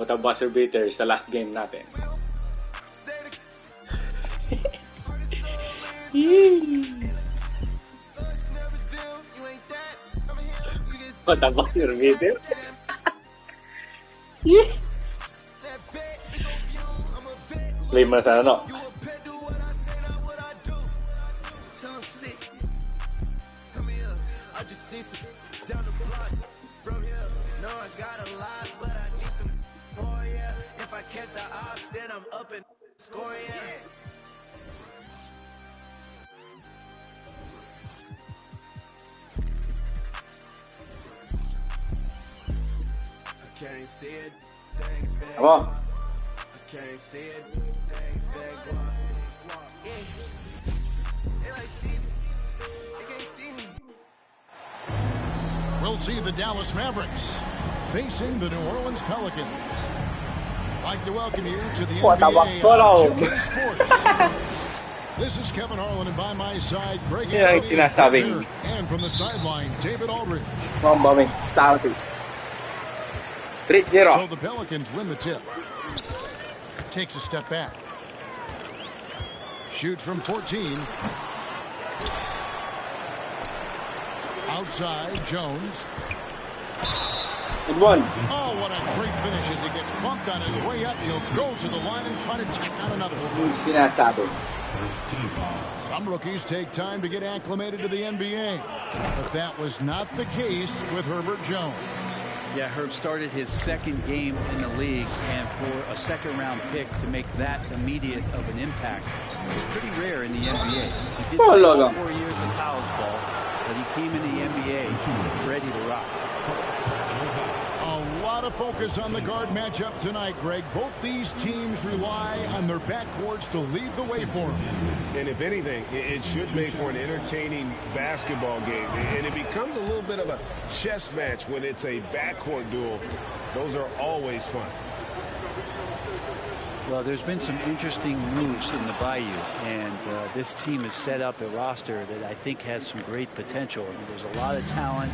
What a buzzer beater sa last game natin. What a buzzer beater? Play mo na sa ano? Come on. We'll see the Dallas Mavericks facing the New Orleans Pelicans. I'd like to welcome you to the NBA on 2K Sports. This is Kevin Harlan, and by my side, Greg Anthony, and from the sideline, David Aldridge. So the Pelicans win the tip. Takes a step back. Shoots from 14. Outside, Jones. Good one. Oh, what a great finish as he gets bumped on his way up. He'll go to the line and try to tack on another. Some rookies take time to get acclimated to the NBA, but that was not the case with Herbert Jones. Yeah, Herb started his second game in the league, and for a second-round pick to make that immediate of an impact is pretty rare in the NBA. He did play all 4 years of college ball, but he came in the NBA ready to rock. A lot of focus on the guard matchup tonight, Greg. Both these teams rely on their backcourts to lead the way for them. And if anything, it should make for an entertaining basketball game. And it becomes a little bit of a chess match when it's a backcourt duel. Those are always fun. Well, there's been some interesting moves in the Bayou, and this team has set up a roster that I think has some great potential. I mean, there's a lot of talent,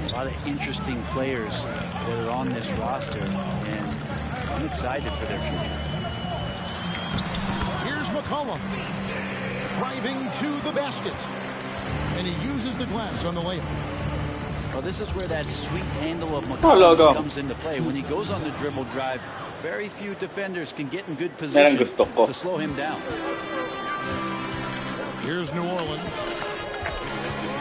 a lot of interesting players that are on this roster, and I'm excited for their future. Here's McCollum driving to the basket, and he uses the glass on the layup. Well, this is where that sweet handle of McCollum comes into play. When he goes on the dribble drive, very few defenders can get in good position to slow him down. Here's New Orleans.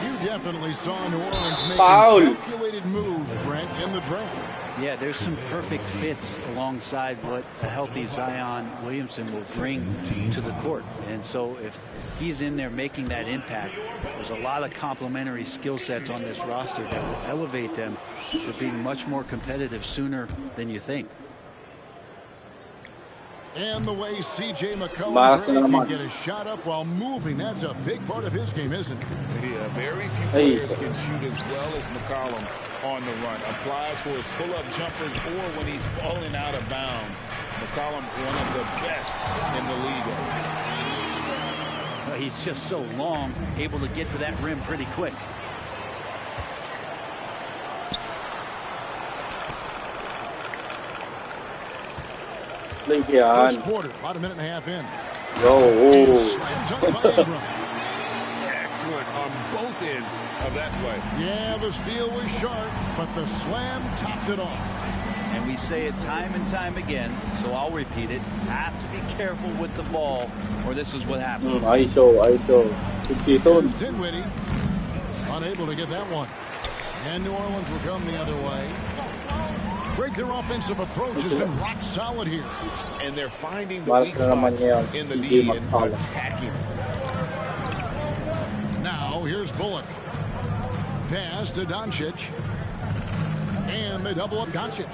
You definitely saw New Orleans make a calculated move, Brent, in the draft. Yeah, there's some perfect fits alongside what a healthy Zion Williamson will bring to the court. And so if he's in there making that impact, there's a lot of complementary skill sets on this roster that will elevate them to being much more competitive sooner than you think. And the way C.J. McCollum can get a shot up while moving, that's a big part of his game, isn't it? Yeah, very few players can shoot as well as McCollum on the run. Applies for his pull-up jumpers or when he's falling out of bounds. McCollum, one of the best in the league. Well, he's just so long, able to get to that rim pretty quick. First quarter, about a minute and a half in. Excellent on both ends of that play. Yeah, the steal was sharp, but the slam topped it off. And we say it time and time again, so I'll repeat it. Have to be careful with the ball, or this is what happens. Here's Dinwiddie, unable to get that one. And New Orleans will come the other way. Greg, their offensive approach has been rock solid here. And they're finding the weak spots in the D and attacking. Now, here's Bullock. Pass to Doncic. And they double up Doncic.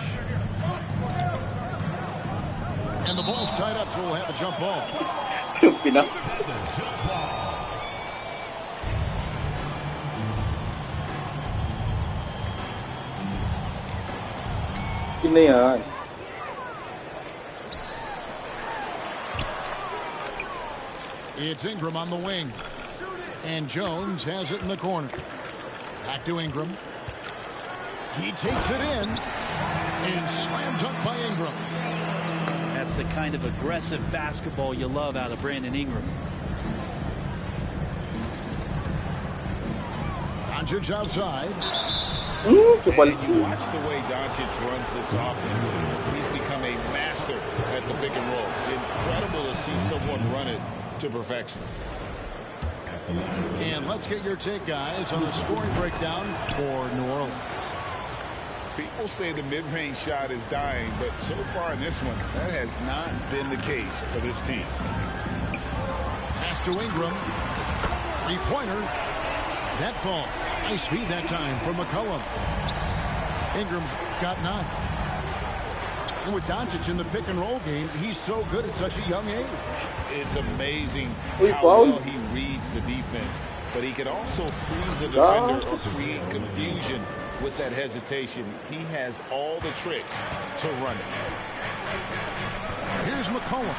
And the ball's tied up, so we'll have a jump ball. It's Ingram on the wing. And Jones has it in the corner. Back to Ingram. He takes it in. And slam dunk by Ingram. That's the kind of aggressive basketball you love out of Brandon Ingram. Doncic outside. And you watch the way Doncic runs this offense. He's become a master at the pick and roll. Incredible to see someone run it to perfection. And let's get your take, guys, on the scoring breakdown for New Orleans. People say the mid-range shot is dying, but so far in this one, that has not been the case for this team. Pass to Ingram. Three-pointer. That falls. Nice feed that time from McCollum. Ingram's got 9. And with Doncic in the pick-and-roll game, he's so good at such a young age. It's amazing how well he reads the defense, but he can also freeze a defender or create confusion with that hesitation. He has all the tricks to run it. Here's McCollum.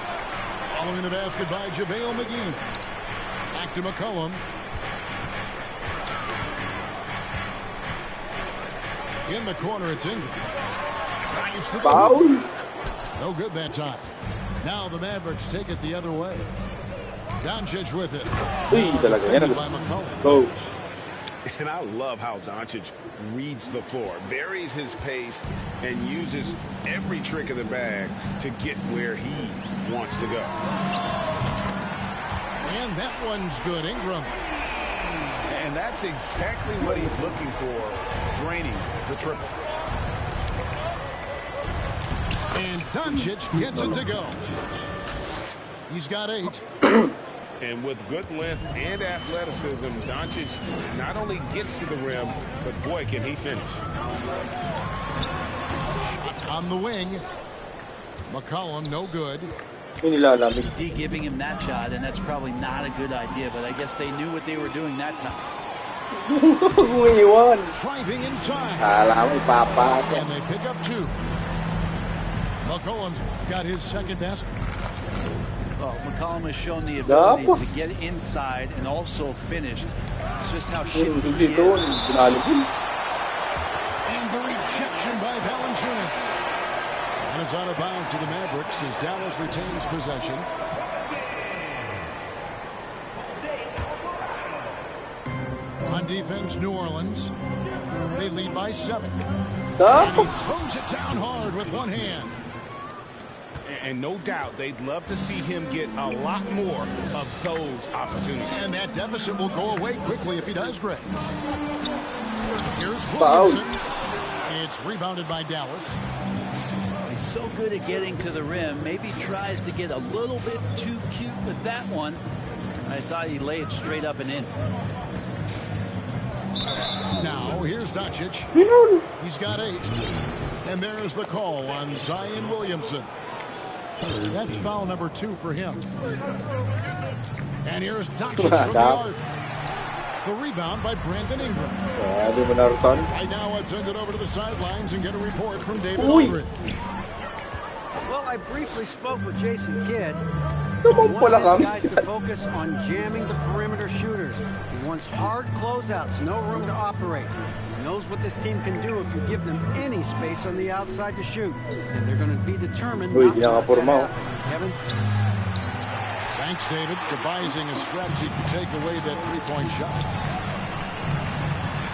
Following the basket by JaVale McGee. Back to McCollum. In the corner, it's Ingram. Foul. No good that time. Now the Mavericks take it the other way. Doncic with it. By McCollum. And I love how Doncic reads the floor, varies his pace, and uses every trick in the bag to get where he wants to go. And that one's good, Ingram. And that's exactly what he's looking for, draining the triple. And Doncic gets it to go. He's got 8. And with good length and athleticism, Doncic not only gets to the rim, but boy, can he finish. Shot on the wing. McCollum, no good. D giving him that shot, and that's probably not a good idea, but I guess they knew what they were doing that time. Driving inside. And they pick up 2. McCollum's got his second basket. Well, McCollum has shown the ability to get inside and also finished. It's just how shifty he is. And the rejection by Valanciunas. And it's out of bounds to the Mavericks as Dallas retains possession. On defense, New Orleans. They lead by 7. And he throws it down hard with one hand. And no doubt they'd love to see him get a lot more of those opportunities. And that deficit will go away quickly if he does, Greg. Here's Williamson. It's rebounded by Dallas. He's so good at getting to the rim. Maybe tries to get a little bit too cute with that one. I thought he laid it straight up and in. Now, here's Doncic. He's got 8. And there's the call on Zion Williamson. That's foul number 2 for him. And here's Doncic from the arc. The rebound by Brandon Ingram. Right now, let's send it over to the sidelines and get a report from David Aldridge. Well, I briefly spoke with Jason Kidd. He wants his guys to focus on jamming the perimeter shooters. He wants hard closeouts, no room to operate. He knows what this team can do if you give them any space on the outside to shoot. And they're going to be determined not to let that happen. Kevin? Thanks, David. Devising a strategy to take away that three-point shot.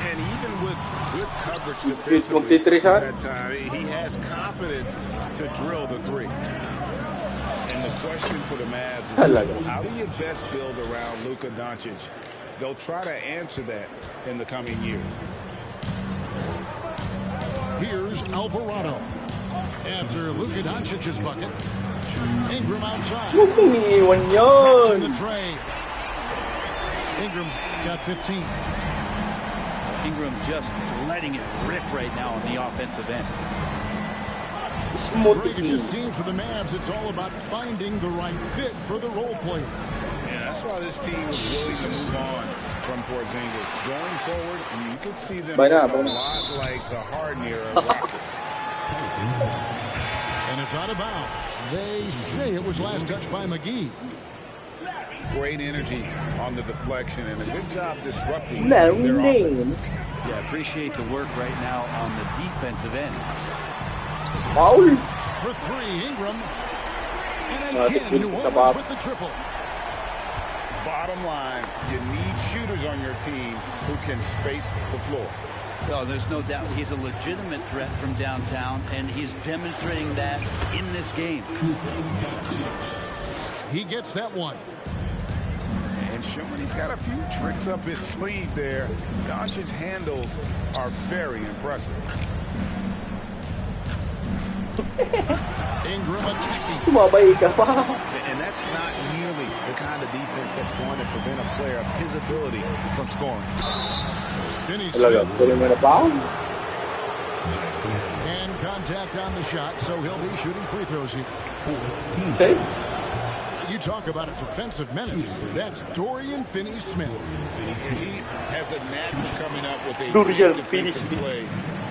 And even with good coverage defensively at that time, he has confidence to drill the 3. And the question for the Mavs is, how do you best build around Luka Doncic? They'll try to answer that in the coming years. Here's Alvarado. After Luka Doncic's bucket, Ingram outside. Drops in the tray. Ingram's got 15. Ingram just letting it rip right now on the offensive end. Greg, it just seems for the Mavs, it's all about finding the right fit for the role player. Yeah, that's why this team is willing to move on from Porzingis. Going forward, and you can see them a lot like the Harden era of Rockets. And it's out of bounds. They say it was last touched by McGee. Great energy on the deflection and a good job disrupting their offense. Yeah, appreciate the work right now on the defensive end. Foul. For three, Ingram. And again, New Orleans with the triple. Bottom line, you need shooters on your team who can space the floor. Oh, there's no doubt he's a legitimate threat from downtown, and he's demonstrating that in this game. He gets that one. And showing he's got a few tricks up his sleeve there. Doncic's handles are very impressive. Ingram attacking. Sumabay ka pa. And that's not nearly the kind of defense that's going to prevent a player of his ability from scoring. Finish. And contact on the shot, so he'll be shooting free throws here. See? You talk about a defensive menace. That's Dorian Finney-Smith. He has a knack for coming up with a Dorian great defensive play.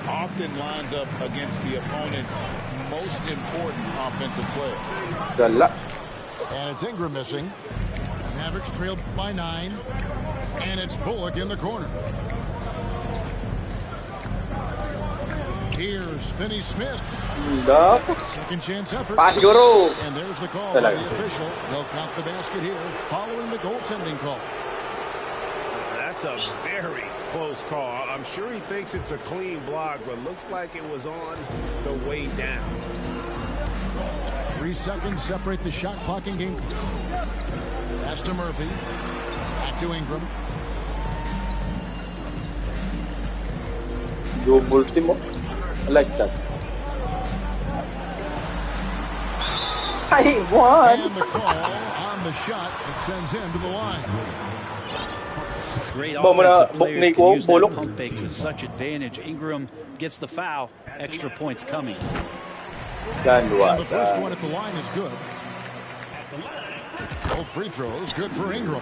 Often lines up against the opponent's most important offensive player. And it's Ingram missing. Mavericks trailed by 9. And it's Bullock in the corner. Here's Finney-Smith. Second chance effort. And there's the call by the official. They'll count the basket here following the goaltending call. That's a very close call. I'm sure he thinks it's a clean block, but looks like it was on the way down. 3 seconds separate the shot clock and game. Pass to Murphy. Back to Ingram. Double team. I like that. I won. And the call on the shot that sends him to the line. Great offensive players can use that pump fake with such advantage. Ingram gets the foul. Extra points coming. And the first one at the line is good. Both free throws, good for Ingram.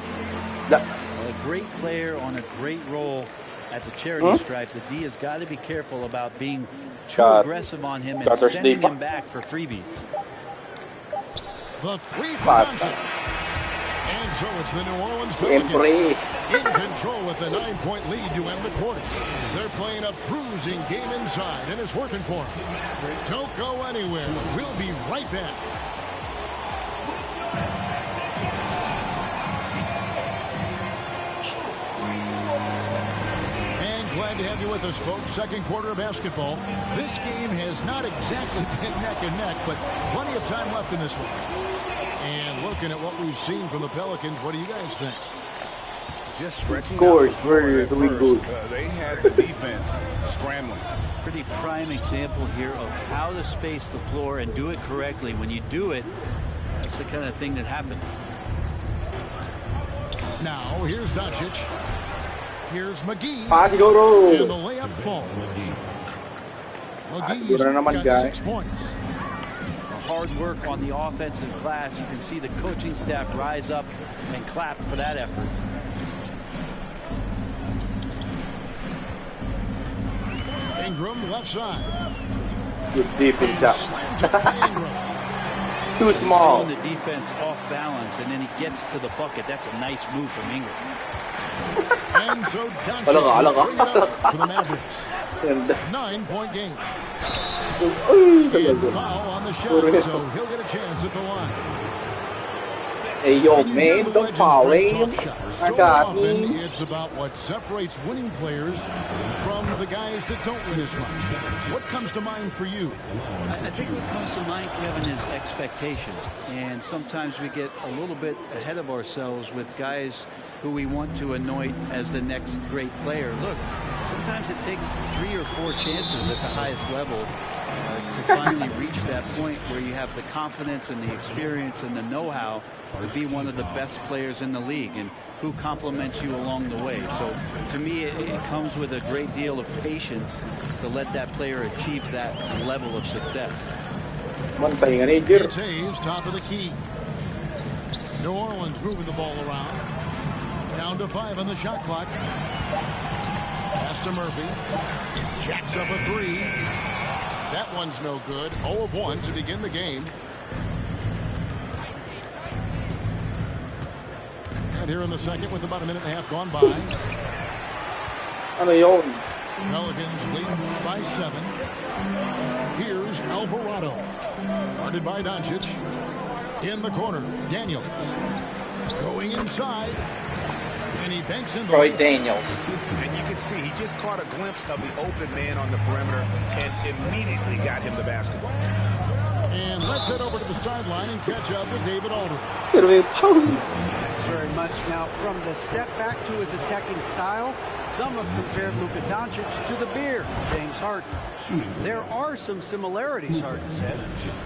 Well, a great player on a great role at the charity stripe. The D has got to be careful about being too aggressive on him and sending him back for freebies. The three for Doncic. And so it's the New Orleans Pelicans in control with a 9-point lead to end the quarter. They're playing a bruising game inside, and it's working for them. Don't go anywhere. We'll be right back. Glad to have you with us, folks. Second quarter of basketball. This game has not exactly been neck and neck, but plenty of time left in this one. And looking at what we've seen from the Pelicans, what do you guys think? Just stretching scores out very good. They had the defense scrambling. Pretty prime example here of how to space the floor and do it correctly. When you do it, that's the kind of thing that happens. Now, here's Doncic. Here's McGee. Siguro. And the layup falls. McGee's got 6 points. Hard work on the offensive glass. You can see the coaching staff rise up and clap for that effort. Ingram left side. Good deep inside. Too small. He's throwing the defense off balance, and then he gets to the bucket. That's a nice move from Ingram. And so Doncic will bring it up for the Mavericks. 9-point game. And foul on the shot, so he'll get a chance at the line. Hey, yo, man, don't foul him. I got him. It's about what separates winning players from the guys that don't win as much. What comes to mind for you? I think what comes to mind, Kevin, is expectation. And sometimes we get a little bit ahead of ourselves with guys who we want to anoint as the next great player. Look, sometimes it takes 3 or 4 chances at the highest level to finally reach that point where you have the confidence and the experience and the know-how to be one of the best players in the league, and who compliments you along the way. So to me, it comes with a great deal of patience to let that player achieve that level of success. It's Hayes, top of the key. New Orleans moving the ball around. Down to 5 on the shot clock. Pass to Murphy. Jacks up a 3. That one's no good. 0 of 1 to begin the game. And here in the second with about a minute and a half gone by. Pelicans lead by 7. Here's Alvarado. Guarded by Doncic. In the corner, Daniels. Going inside. And he banks in the Troy Daniels. And you can see he just caught a glimpse of the open man on the perimeter and immediately got him the basketball. And let's head over to the sideline and catch up with David Aldridge. Thanks very much. Now, from the step back to his attacking style, some have compared Luka Doncic to the bear, James Harden. There are some similarities, Harden said.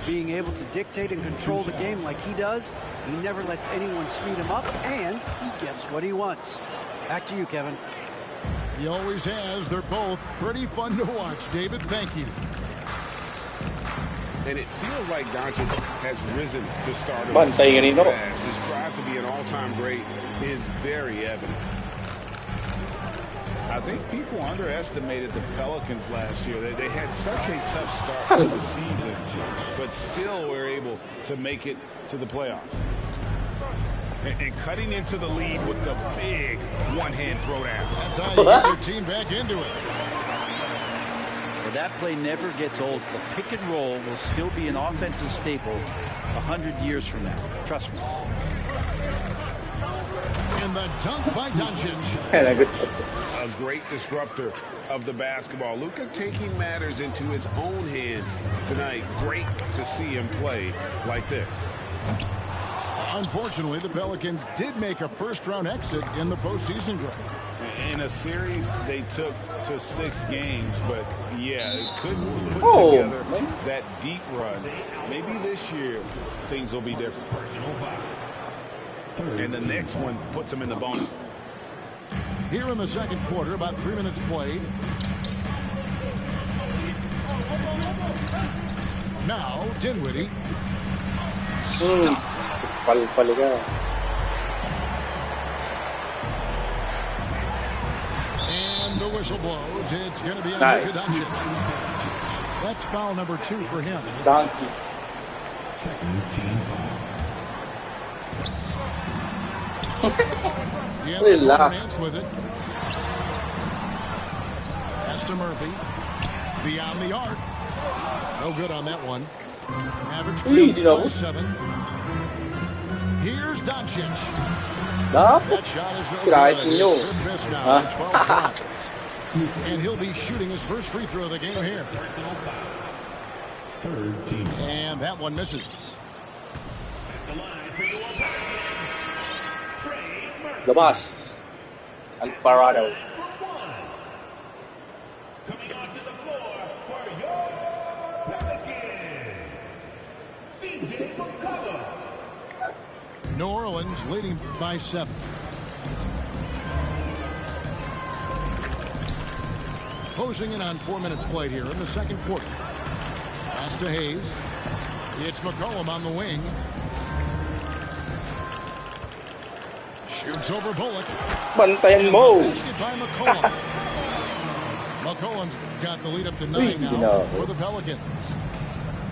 Being able to dictate and control the game like he does, he never lets anyone speed him up, and he gets what he wants. Back to you, Kevin. He always has. They're both pretty fun to watch. David, thank you. And it feels like Doncic has risen to stardom. His drive to be an all-time great is very evident. I think people underestimated the Pelicans last year. They had such a tough start to the season, but still were able to make it to the playoffs. And cutting into the lead with the big one-hand throwdown. That's how you get your team back into it. Well, that play never gets old. The pick and roll will still be an offensive staple 100 years from now. Trust me. And the dunk by Doncic. A great disruptor of the basketball. Luka taking matters into his own hands tonight. Great to see him play like this. Unfortunately, the Pelicans did make a first-round exit in the postseason draw. In a series they took to 6 games, but yeah, it couldn't put together that deep run. Maybe this year things will be different. And the next one puts them in the bonus. Here in the second quarter, about 3 minutes played. Now, Dinwiddie. Stuffed. And the whistle blows. It's going to be on Luka Doncic. That's foul number 2 for him. Doncic. Second team yeah, the with it. Pass to Murphy. Beyond the arc. No good on that one. Average by 7. Here's Doncic. That shot is no good. It's good miss now. 12 tries. And he'll be shooting his first free throw of the game here. And that one misses. The boss. Alvarado. Coming onto the floor for your Pelicans, CJ McCollum. New Orleans leading by 7. Closing in on 4 minutes played here in the second quarter. Pass to Hayes. It's McCollum on the wing. Shoots over Bullock. Bantayan mo. Basket by McCollum. McCollum's got the lead up to 9 now for the Pelicans.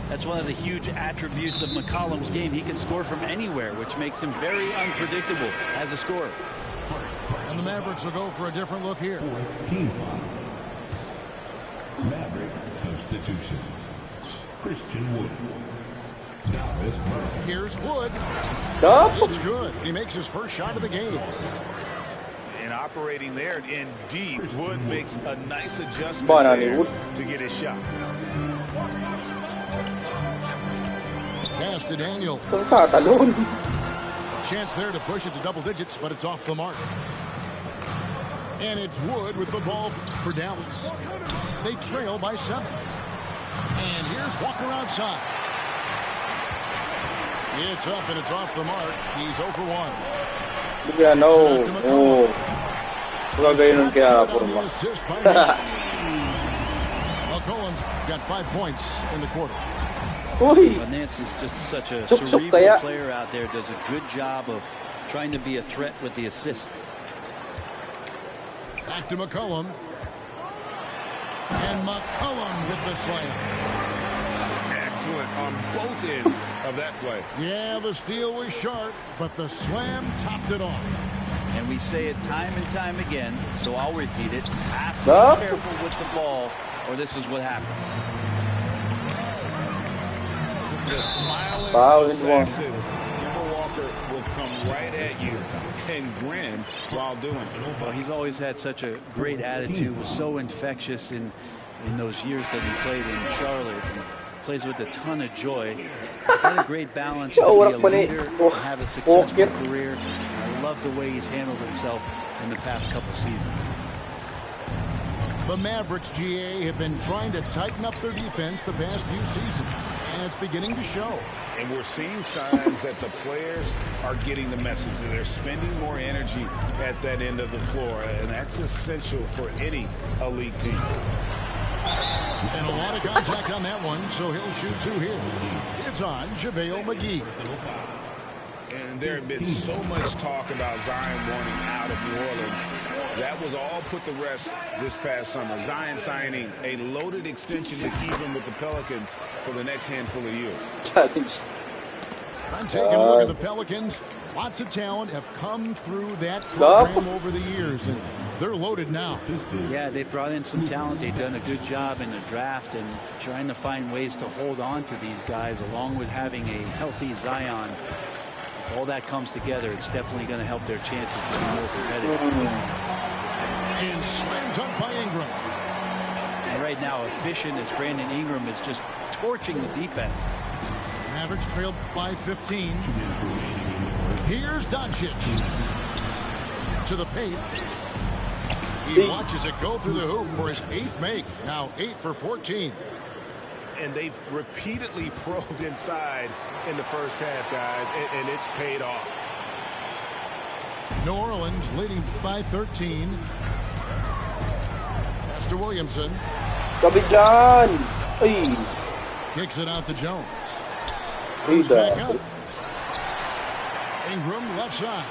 That's one of the huge attributes of McCollum's game. He can score from anywhere, which makes him very unpredictable as a scorer. And the Mavericks will go for a different look here. Team fouls. Maverick substitutions. Christian Wood. Here's Wood. It's good. He makes his first shot of the game. And operating there in deep, Wood makes a nice adjustment there to get his shot. Pass to Daniel. A chance there to push it to double digits, but it's off the mark. And it's Wood with the ball for Dallas. They trail by 7. And here's Walker outside. It's up and it's off the mark. He's 0 for 1. Yeah, no. Oh. McCollum's got 5 points in the quarter. Nance is just such a cerebral player out there. Does a good job of trying to be a threat with the assist. Back to McCollum. And McCollum with the slam. Excellent on both ends of that play. Yeah, the steal was sharp, but the slam topped it off. And we say it time and time again, so I'll repeat it. Have to be careful with the ball, or this is what happens. The smiling Foul and assassin, Kemba Walker, will come right at you and grin while doing it. Well, he's always had such a great attitude, was so infectious in those years that he played in Charlotte. And plays with a ton of joy. Got a great balance to be a leader and have a successful career. I love the way he's handled himself in the past couple seasons. The Mavericks, GA, have been trying to tighten up their defense the past few seasons, and it's beginning to show. And we're seeing signs that the players are getting the message. They're spending more energy at that end of the floor, and that's essential for any elite team. And a lot of contact on that one, so he'll shoot two here. It's on JaVale McGee. And there had been so much talk about Zion wanting out of New Orleans. That was all put to rest this past summer. Zion signing a loaded extension to keep him with the Pelicans for the next handful of years. I'm taking a look at the Pelicans. Lots of talent have come through that program over the years, and they're loaded now. Yeah, they brought in some talent. They've done a good job in the draft and trying to find ways to hold on to these guys, along with having a healthy Zion. If all that comes together, it's definitely going to help their chances to be more competitive. And slam dunk by Ingram. And right now, efficient as Brandon Ingram is just torching the defense. Mavericks trailed by 15. Here's Doncic. To the paint. He watches it go through the hoop for his 8th make. Now 8 for 14. And they've repeatedly probed inside in the first half, guys, and it's paid off. New Orleans leading by 13. Pass to Williamson. John. Kicks it out to Jones. He's back up. Ingram left side.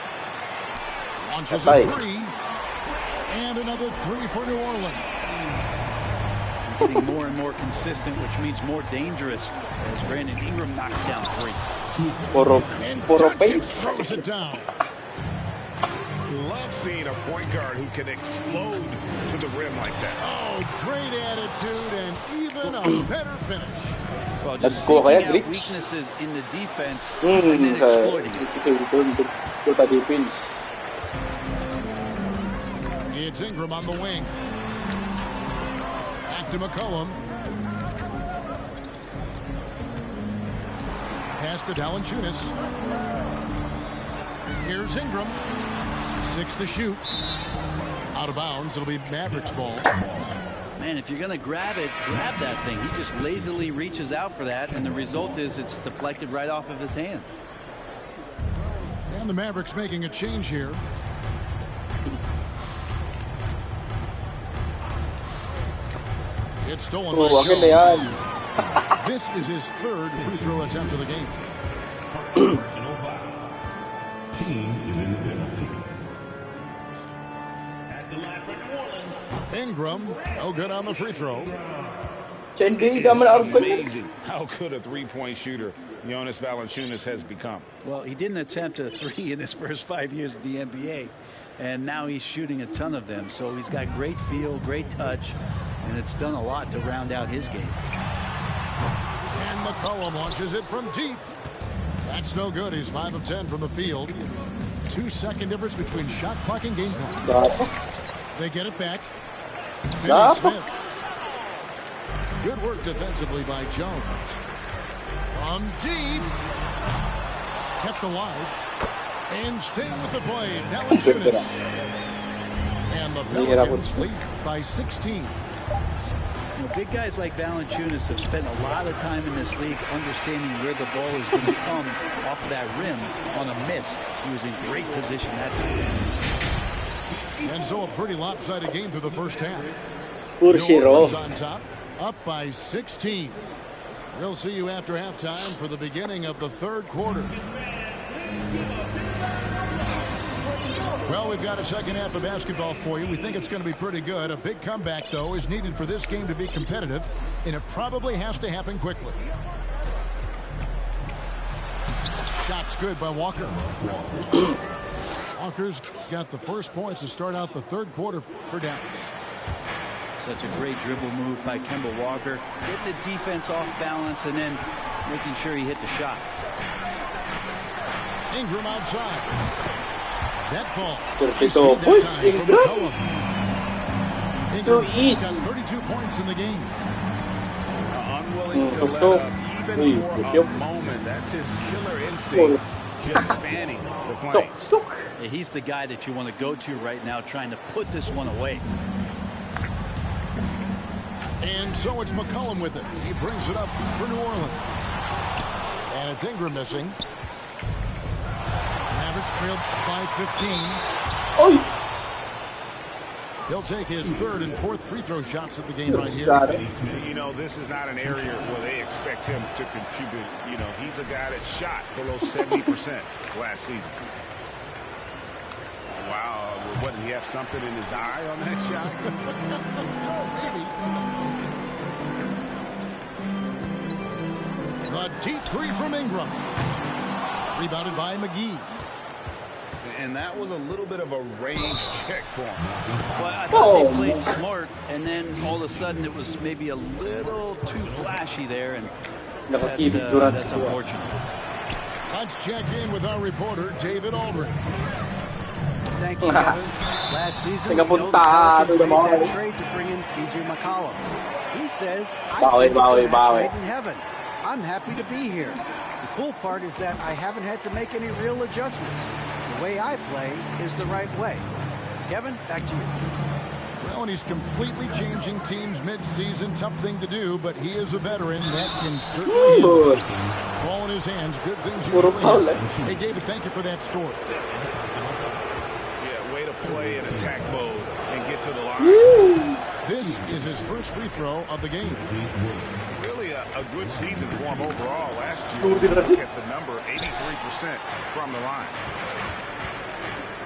Launches a three. And another three for New Orleans. Getting more and more consistent, which means more dangerous as Brandon Ingram knocks down three. And Doncic throws it down. Love seeing a point guard who can explode to the rim like that. Oh, great attitude and even a better finish. Well, just seeking out weaknesses in the defense and then exploiting it. It's Ingram on the wing. Back to McCollum. Pass to Valanciunas. Here's Ingram. 6 to shoot. Out of bounds. It'll be Mavericks ball. Man, if you're going to grab it, grab that thing. He just lazily reaches out for that, and the result is it's deflected right off of his hand. And the Mavericks making a change here. It's stolen by Jones. This is his 3rd free throw attempt of the game. Personal foul. Team is in the penalty. At the line for New Orleans. Ingram, no good on the free throw. It's amazing how good a three-point shooter Jonas Valanciunas has become. Well, he didn't attempt a three in his first 5 years of the NBA, and now he's shooting a ton of them. So he's got great feel, great touch, and it's done a lot to round out his game. And McCollum launches it from deep. That's no good. He's 5 of 10 from the field. 2-second difference between shot clock and game clock. They get it back. Finney Smith. Good work defensively by Jones. From deep. Kept alive. And staying with the play, Valanciunas. And the Pelicans lead by 16. You know, big guys like Valanciunas have spent a lot of time in this league understanding where the ball is going to come off of that rim on a miss. He was in great position that time. And so a pretty lopsided game through the first half. New Orleans on top, up by 16. We'll see you after halftime for the beginning of the 3rd quarter. Well, we've got a second half of basketball for you. We think it's going to be pretty good. A big comeback, though, is needed for this game to be competitive, and it probably has to happen quickly. Shot's good by Walker. Walker's got the first points to start out the 3rd quarter for Dallas. Such a great dribble move by Kemba Walker. Getting the defense off balance and then making sure he hit the shot. Ingram outside. That fall. Perfecto. Push, Ingram. Ingram's got 32 points in the game. Unwilling to let up even for a moment. That's his killer instinct. Just fanning the flanks. Yeah, he's the guy that you want to go to right now, trying to put this one away. And so it's McCollum with it. He brings it up for New Orleans. And it's Ingram missing. Mavericks trailed by 15. Oh. He'll take his third and fourth free throw shots at the game right here. You know, this is not an area where they expect him to contribute. You know, he's a guy that shot below 70% last season. Wow, what, did he have something in his eye on that shot? Maybe. The deep three from Ingram. Rebounded by McGee. And that was a little bit of a range check for him. Well, I thought they played smart, and then all of a sudden it was maybe a little too flashy there, and that's unfortunate. Let's check in with our reporter, David Aldridge. Thank you, Kevin. Last season, we know the Pelicans made that trade to bring in C.J. McCollum. He says, I think it's a match made in heaven. I'm happy to be here. The cool part is that I haven't had to make any real adjustments. The way I play is the right way. Kevin, back to you. Well, and he's completely changing teams mid-season. Tough thing to do, but he is a veteran. That can certainly help. Ball in his hands. Good things usually happen. Hey, David, thank you for that story. Yeah, way to play in attack mode and get to the line. This is his first free throw of the game. Really a good season for him overall last year. Look at the number, 83% from the line.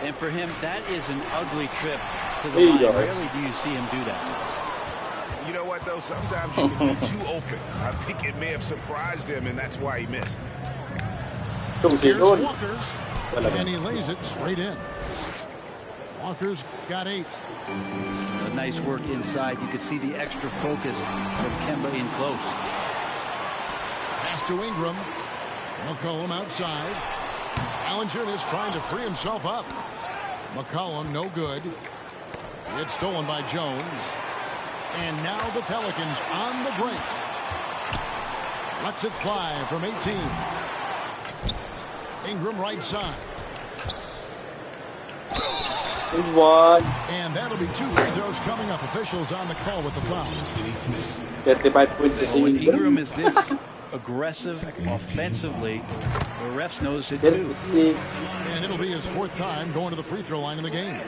And for him, that is an ugly trip to the line. Rarely do you see him do that. You know what, though? Sometimes you can be too open. I think it may have surprised him, and that's why he missed. Here's Walker, and he lays it straight in. Walker's got 8. Nice work inside. You could see the extra focus from Kemba in close. Pass to Ingram. McCollum outside. Valanciunas trying to free himself up. McCollum no good. It's stolen by Jones. And now the Pelicans on the break. Lets it fly from 18. Ingram right side. And that'll be 2 free throws coming up. Officials on the call with the foul. When Ingram is this aggressive offensively, the refs notice it too. And it'll be his 4th time going to the free throw line in the game.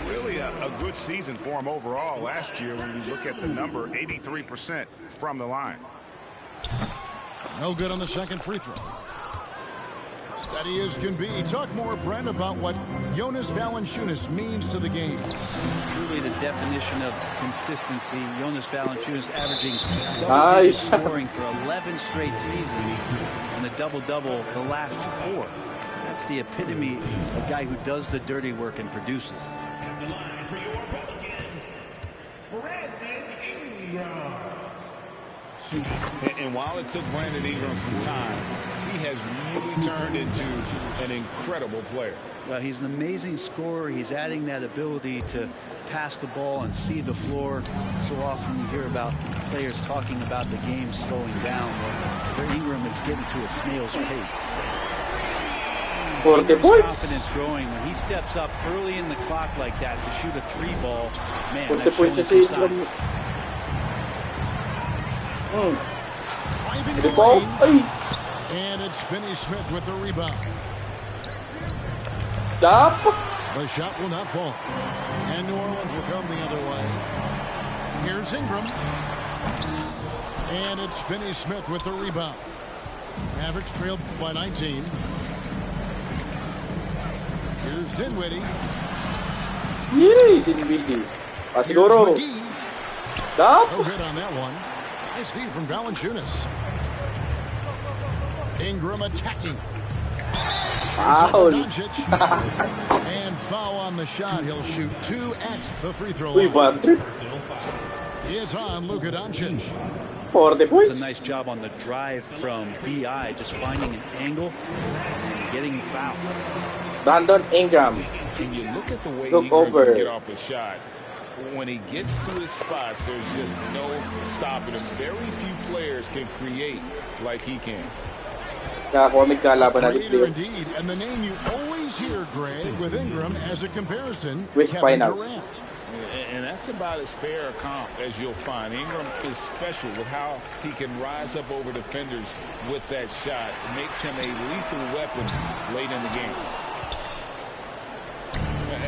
Really a good season for him overall last year when you look at the number, 83% from the line. No good on the second free throw. Steady as can be. Talk more, Brent, about what Jonas Valanciunas means to the game. Truly the definition of consistency. Jonas Valanciunas averaging double-digit scoring for 11 straight seasons and a double-double the last 4. That's the epitome of a guy who does the dirty work and produces. At the line for your Pelicans, Brandon Ingram. And while it took Brandon Ingram some time, he has really turned into an incredible player. Well, he's an amazing scorer. He's adding that ability to pass the ball and see the floor. So often you hear about players talking about the game slowing down. Well, for Ingram, it's getting to a snail's pace. Ingram's confidence growing when he steps up early in the clock like that to shoot a 3-ball. Man, that's showing some signs. Driving the lane. And it's Finney-Smith with the rebound. The shot will not fall. And New Orleans will come the other way. Here's Ingram. And it's Finney-Smith with the rebound. Mavericks trailed by 19. Here's Dinwiddie. Here's McGee. No good on that one. Nice feed from Valanciunas. Ingram attacking. Foul. And foul on the shot. He'll shoot 2 at the free throw line. It's on Luka Doncic. 40 points. It's a nice job on the drive from BI, just finding an angle and getting the foul. Brandon Ingram. And you look at the way Look Ingram over. can get off his shot. When he gets to his spots, there's just no stopping him. Very few players can create like he can. Creator indeed, and the name you always hear, Greg, with Ingram as a comparison, With Kevin finals. Durant. And that's about as fair a comp as you'll find. Ingram is special with how he can rise up over defenders with that shot. It makes him a lethal weapon late in the game.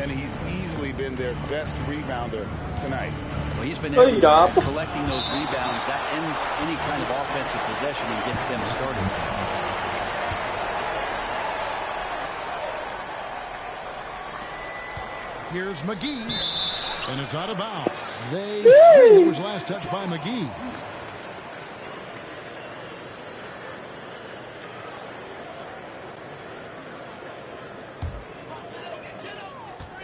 And he's easily been their best rebounder tonight. Well, he's been everywhere, collecting those rebounds. That ends any kind of offensive possession and gets them started. Here's McGee, and it's out of bounds. They say it was last touched by McGee.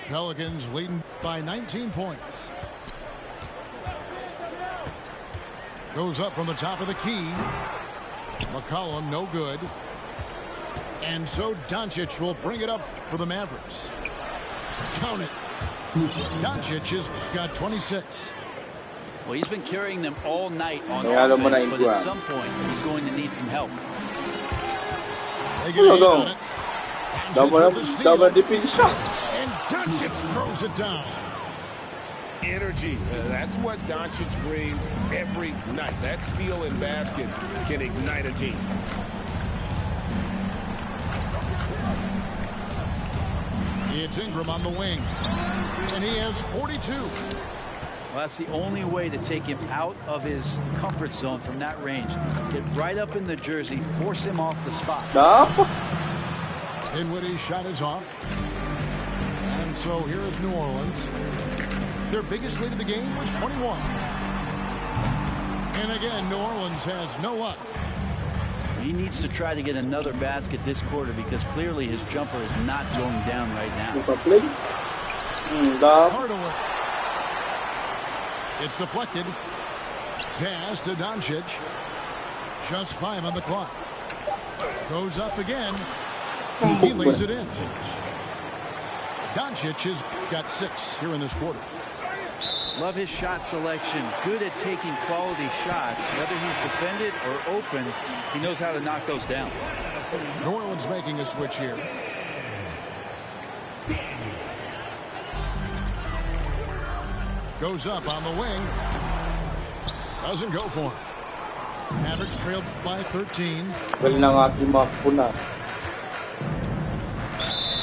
Pelicans leading by 19 points. Goes up from the top of the key. McCollum, no good. And so Doncic will bring it up for the Mavericks. Count it. Doncic has got 26. Well, he's been carrying them all night on offense, but at some point, he's going to need some help. They get a hit on it. Double dipping shot. And Doncic throws it down. Energy. That's what Doncic brings every night. That steal and basket can ignite a team. It's Ingram on the wing. And he has 42. Well, that's the only way to take him out of his comfort zone from that range. Get right up in the jersey, force him off the spot. Dinwiddie's shot is off. And so here is New Orleans. Their biggest lead of the game was 21. And again, New Orleans has no luck. He needs to try to get another basket this quarter because clearly his jumper is not going down right now. Hardaway. It's deflected. Pass to Doncic. Just 5 on the clock. Goes up again. He lays it in. Doncic has got 6 here in this quarter. Love his shot selection. Good at taking quality shots. Whether he's defended or open, he knows how to knock those down. New Orleans making a switch here. Goes up on the wing. Doesn't go for him. Mavericks trailed by 13.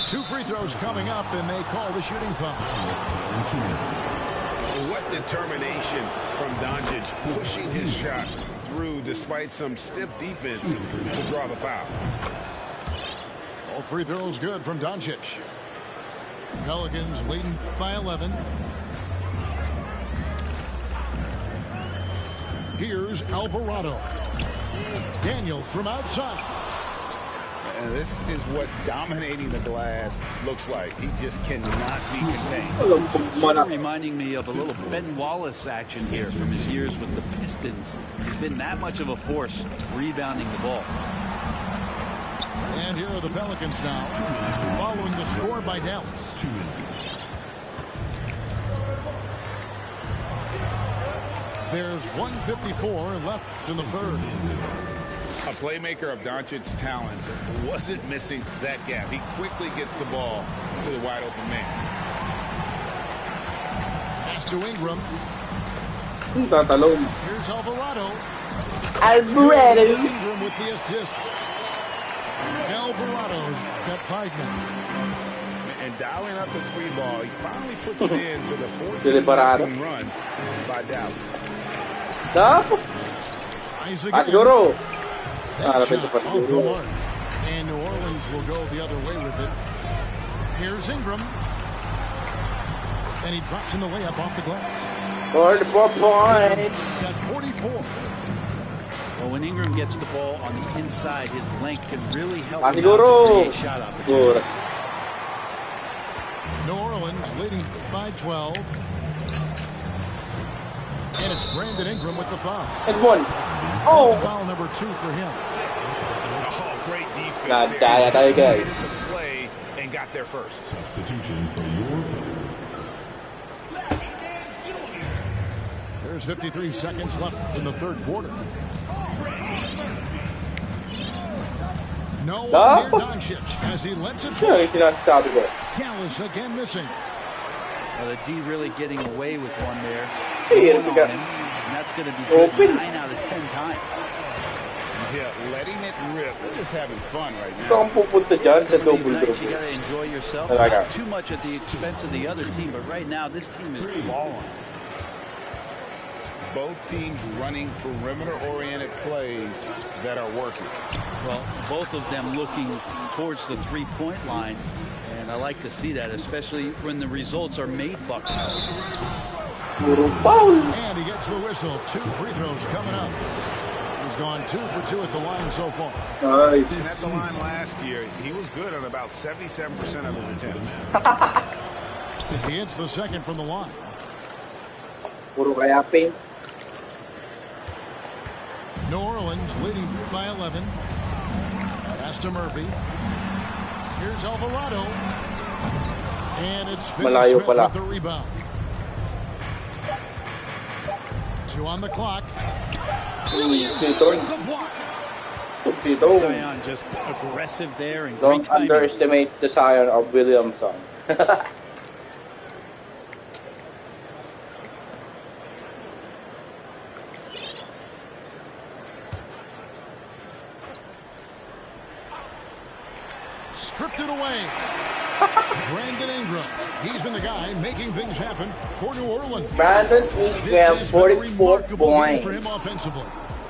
2 free throws coming up, and they call the shooting foul. What determination from Doncic, pushing his shot through despite some stiff defense to draw the foul. All free throws good from Doncic. Pelicans leading by 11. Here's Alvarado. Daniel from outside. And this is what dominating the glass looks like. He just cannot be contained. Reminding me of a little Ben Wallace action here from his years with the Pistons. He's been that much of a force rebounding the ball. And here are the Pelicans now, following the score by Dallas. There's 1:54 left in the third. A playmaker of Doncic's talents wasn't missing that gap. He quickly gets the ball to the wide open man. Pass to Ingram. Here's Alvarado. Ingram with the assist. Alvarado's got 5 now. And dialing up the 3 ball, he finally puts it in to the 14-0 run by Dallas. Tries again. That shot off the mark. And New Orleans will go the other way with it. Here's Ingram. And he drops in the layup off the glass. 44 points. Got 44. Well, when Ingram gets the ball on the inside, his length can really help him Siguro. out to create shot opportunities. New Orleans leading by 12. And it's Brandon Ingram with the foul. And one. That's foul number 2 for him. Oh, great defense. Nah, tayo guys. Play and got there first. Substitution for your There's 53 seconds left in the third quarter. No one near Doncic as he lets it fall. Dallas again missing. Well, the D really getting away with one there. Hey, Going on him, and that's going to be good 9 out of 10 times. Yeah, letting it rip. They're just having fun right now. Saan pupunta dyan sa Some of these double nights, you double? got to enjoy yourself. Talaga. Not too much at the expense of the other team, but right now this team is balling. Both teams running perimeter-oriented plays that are working. Well, both of them looking towards the three-point line, and I like to see that, especially when the results are made buckets. And he gets the whistle. 2 free throws coming up. He's gone 2 for 2 at the line so far. Nice. And at the line last year, he was good on about 77% of his attempts. He hits the second from the line. Puro kaya paint. New Orleans leading by 11. Pass to Murphy. Here's Alvarado. And it's Malayo Smith pala. with the rebound. 2 on the clock. Zion just aggressive there and great Don't timing. underestimate the Zion of Williamson. Stripped it away. Brandon Ingram. He's been the guy making things happen for New Orleans. Brandon This Ingram, has been a 44 remarkable game for points. him offensively.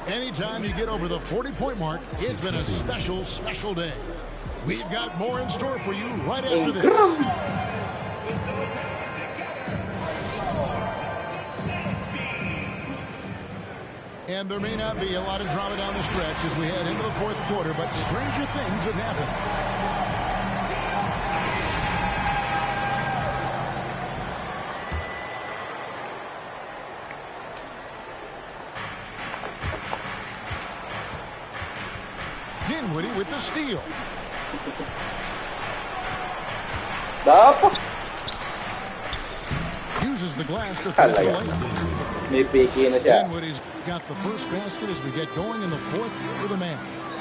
Anytime you get over the 40-point mark, it's been a special, special day. We've got more in store for you right after this. And there may not be a lot of drama down the stretch as we head into the fourth quarter, but stranger things have happened. Dinwiddie with the steal. Dapat. Uses the glass to finish the layup. May piki na siya. Dinwiddie's got the first basket as we get going in the fourth for the Mavs.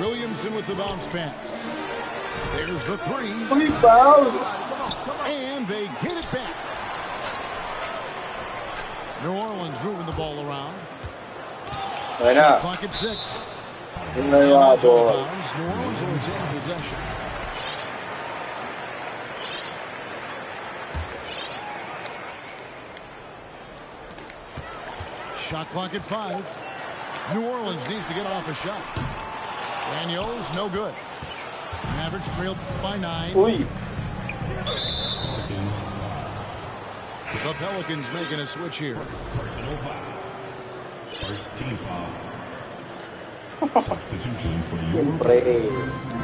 Williamson with the bounce pass. There's the 3. And they get it back. New Orleans moving the ball around. Shot clock at 6. Yun na yung mga New ball. Orleans will retain possession. Shot clock at 5. New Orleans needs to get off a shot. Daniels, no good. Mavericks trailed by 9. Uy. The Pelicans making a switch here. personal foul. First team foul. Substitution for your Siyempre,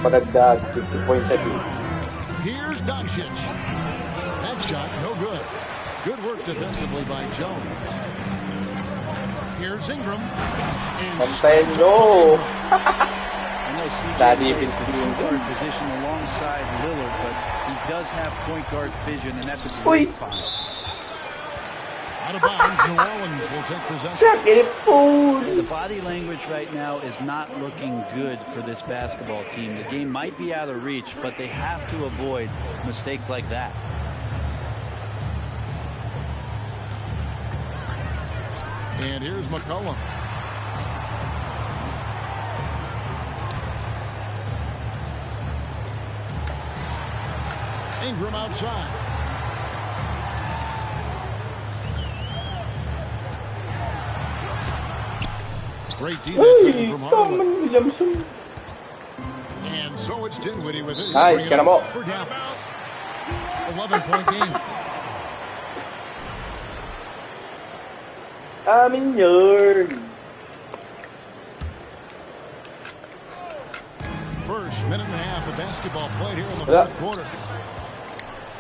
padagdag 50 points sa team. Here's Doncic. That shot, no good. Good work defensively by Jones. Here's Ingram. Pantayin nyo. I know CJ Daddy plays the is point guard position alongside Lillard, but he does have point guard vision, and that's a Uy. great foul. Out of bounds, New Orleans will take possession. Sakit food. The body language right now is not looking good for this basketball team. The game might be out of reach, but they have to avoid mistakes like that. And here's McCollum. Ingram outside. Great D that time from Harlan. Williamson. And so it's Dinwiddie with it. Nice, Bring it get him up up. for Dallas. 11-point game. Amin yun. First minute and a half of basketball played here in the fourth quarter.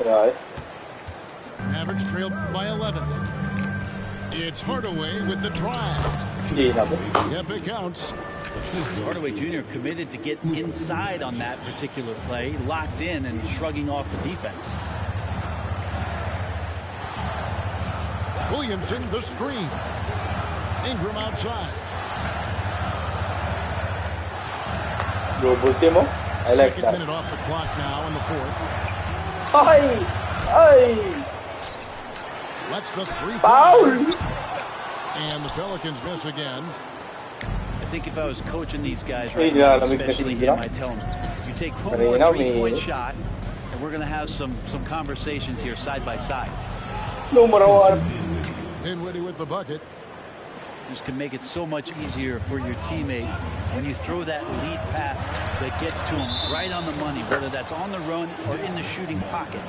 Right. Mavericks trail by 11. It's Hardaway with the drive. Yep, it counts. Hardaway Jr. committed to get inside on that particular play, locked in and shrugging off the defense. Williamson, the screen. Ingram outside. I like Second that. minute off the clock now in the fourth. Ay! Let's the three Foul! And the Pelicans miss again. I think if I was coaching these guys right now, especially him, I'd tell him, you take one more three-point shot, and we're going to have some conversations here side by side. Numero 1. Dinwiddie with the bucket. This can make it so much easier for your teammate when you throw that lead pass that gets to him right on the money, whether that's on the run or in the shooting pocket.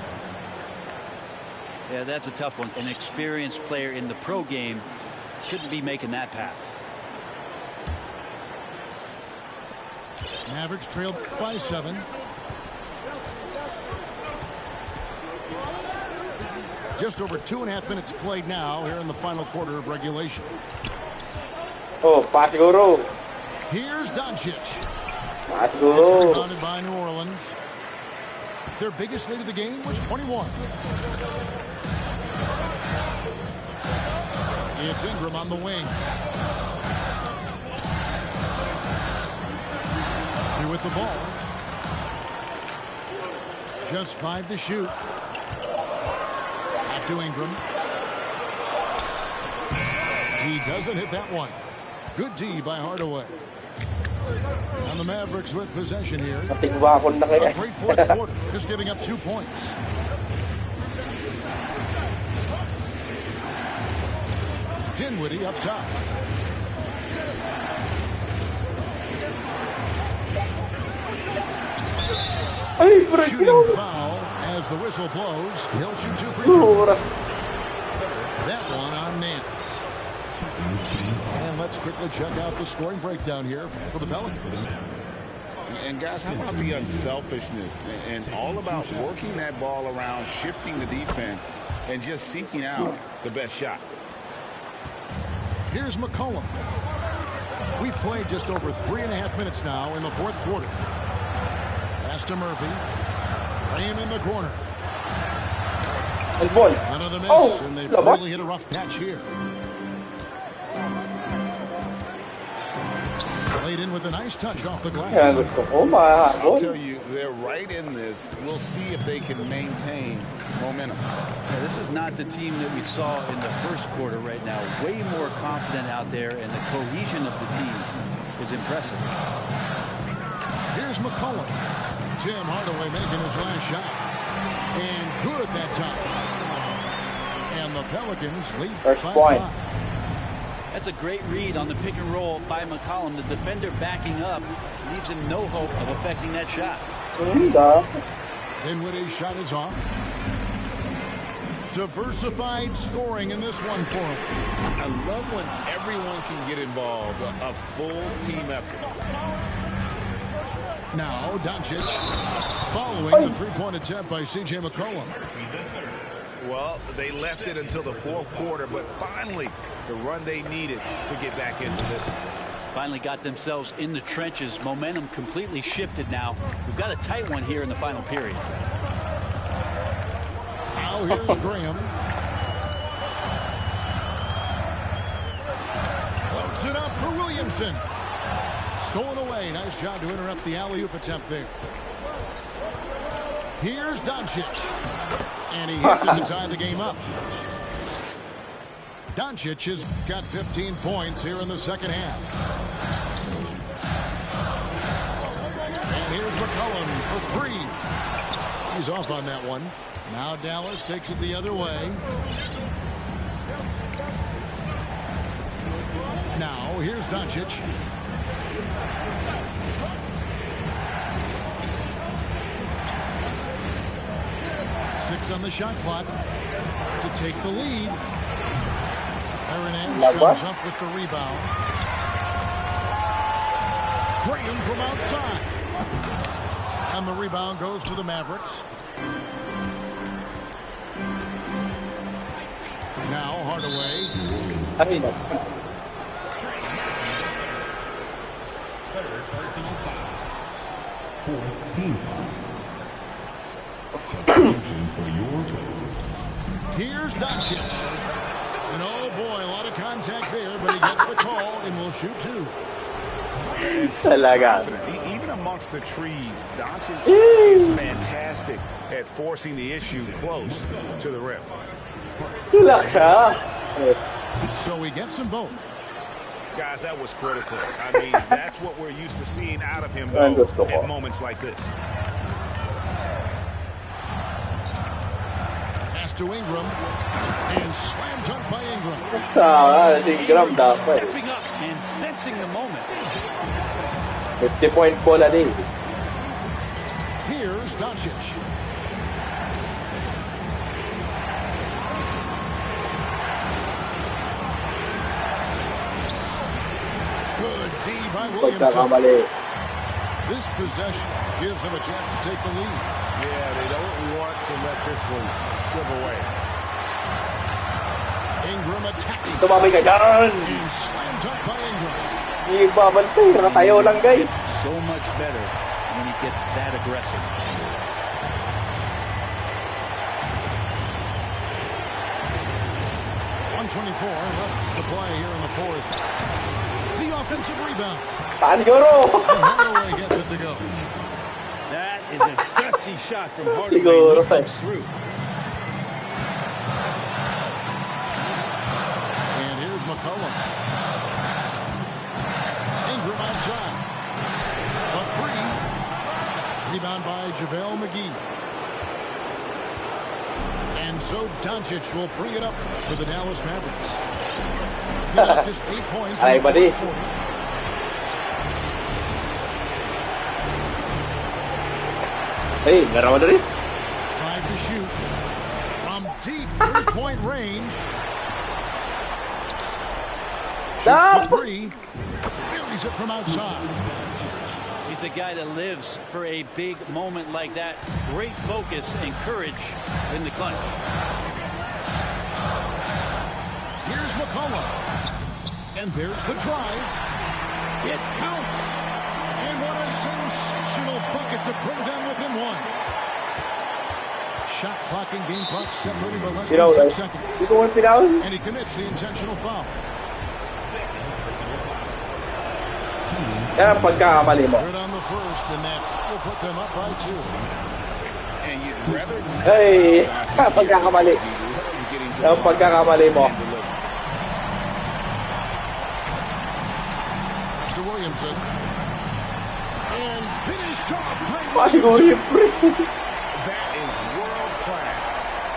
Yeah, that's a tough one. An experienced player in the pro game shouldn't be making that pass. Mavericks trailed by 7. Just over 2.5 minutes played now here in the final quarter of regulation. Oh, pass guru. Here's Doncic. Pass It's guru. rebounded by New Orleans. Their biggest lead of the game was 21. It's Ingram on the wing. Through with the ball. Just 5 to shoot. Back to Ingram. He doesn't hit that one. Good D by Hardaway. And the Mavericks with possession here. Natigwakon na A kaya. great fourth quarter. Just giving up 2 points. Dinwiddie up top. Ay, break Shooting foul as the whistle blows. He'll shoot 2 free throws. That one on Nance. And let's quickly check out the scoring breakdown here for the Pelicans. And guys, how about the unselfishness and all about working that ball around, shifting the defense, and just seeking out the best shot. Here's McCollum. We've played just over 3.5 minutes now in the fourth quarter. Pass to Murphy. Graham in the corner. And ball. Another miss, Oh, and they've labas. really hit a rough patch here. Played in with a nice touch off the glass. Kaya gusto ko, I'll mahabol. tell you, they're right in this. We'll see if they can maintain momentum. Yeah, this is not the team that we saw in the first quarter right now. Way more confident out there, and the cohesion of the team is impressive. Here's McCollum. Tim Hardaway making his last shot. And good that time. And the Pelicans lead First by point. 5. That's a great read on the pick and roll by McCollum. The defender backing up leaves him no hope of affecting that shot. Dinwiddie's shot is off. Diversified scoring in this one for him. I love when everyone can get involved, a full team effort. Now Doncic following the three-point attempt by C.J. McCollum. Well, they left it until the fourth quarter, but finally the run they needed to get back into this one. Finally got themselves in the trenches. Momentum completely shifted now. We've got a tight one here in the final period. Now here's Graham. Floats it up for Williamson. Stolen away. Nice job to interrupt the alley-oop attempt there. Here's Doncic. And he hits it to tie the game up. Doncic has got 15 points here in the second half. And here's McCollum for 3. He's off on that one. Now Dallas takes it the other way. Now here's Doncic. Six on the shot clock to take the lead. Aaron Nance comes up with the rebound. Graham from outside. And the rebound goes to the Mavericks. yard away. Ay, no. Substitution for your goal. Here's Doncic. And oh boy, a lot of contact there, but he gets the call and will shoot two. Even amongst the trees, Doncic is fantastic at forcing the issue close to the rim. Tulak siya. So he gets them both. Guys, that was critical. I mean, that's what we're used to seeing out of him, though, at moments like this. Pass to Ingram. And slam dunk by Ingram. Si Ingram dapat. Stepping up and sensing the moment. 50-point bola din. Here's Doncic. Good D by Williamson. This possession gives them a chance to take the lead. Yeah, they don't want to let this one slip away. Ingram attacking. Tumami ka dyan. And slam dunk by Ingram. Ibabantay. Nakatayo lang, guys. So much better when he gets that aggressive. 124 left to play here in the fourth. The offensive rebound. Siguro. And Hardaway gets it to go. That is a gutsy shot from Hardaway. Siguro. He comes through. And here's McCollum. Ingram outside. A three. Rebound by JaVale McGee. And so Doncic will bring it up for the Dallas Mavericks. He got just 8 points in the buddy. fourth quarter. Hey, meron mo na rin. 5 to shoot. From deep three-point range. Shoots the three. Buries it from outside. He's a guy that lives for a big moment like that. Great focus and courage in the clutch. Here's McCollum. And there's the drive. It counts. And what a sensational bucket to bring them within one. Shot clock and game clock separated by less than 6 seconds. And he commits the intentional foul. Yan ang pagkakamali mo. Good on the first, and that will put them up by 2. And you'd rather Hey, pagkakamali. Yan ang pagkakamali mo. Mr. Williamson. And finished off by Siguro yung that is world class.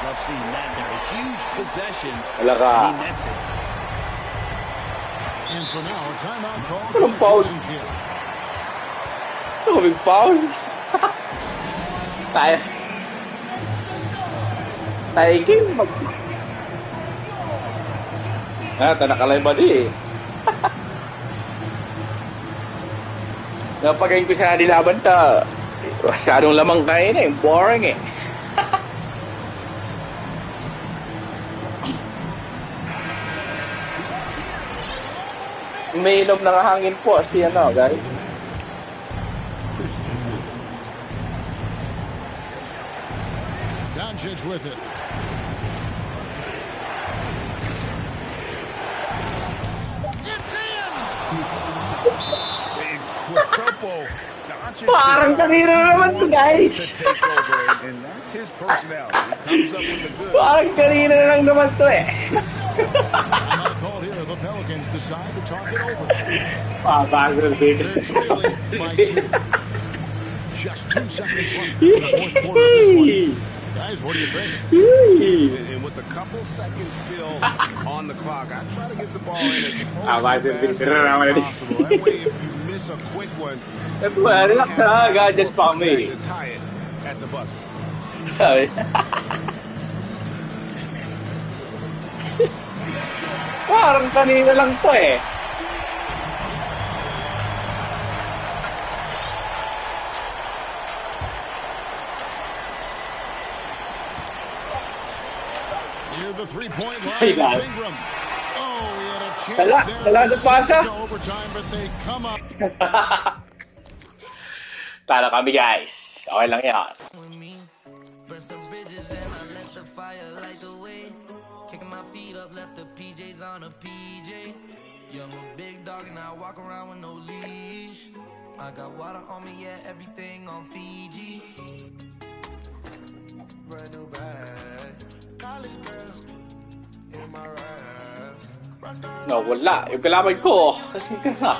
Love seeing that there. A huge possession. Wala ka. And he nets it. And so now a timeout call Anong by foul? Jason Kidd. Ito kaming foul. Tayo. Tayo game. Tanakalay ba di eh. Napagayin ko siya nilaban ta. Masyadong lamang kain eh. Boring eh. May inom ng hangin po si ano, guys. Doncic with it. It's in! Incredible. Doncic Parang kanina naman to, guys. to take over, and that's his personality. He comes up with the good. Parang kanina lang naman to eh. Timeout call here. The Pelicans decide to talk it over. Papasok din. They're trailing by 2. Just 2 seconds left in the fourth quarter of this one. Guys, what do you think? And with a couple seconds still on the clock, I try to get the ball in as close Papasok as din. possible. That way, if you miss a quick one, Relax ha, gadgets pa kami. to tie it at the buzzer. Sabi. Parang kanina lang to eh. Near the three-point line. Hey, It's guys. Ingram. Oh, he had a chance Wala, there. wala na pasa. To overtime, but they come up. Talo kami, guys. Okay lang yan. Burn some bridges and I let the fire light the way. Kicking my feet up, left the PJs on a PJ. Young a big dog and I walk around with no leash. I got water on me, yeah, everything on Fiji. Brand new bag, college girl in my raps. No, wala. Yung kalaban ko. Kasi ka na.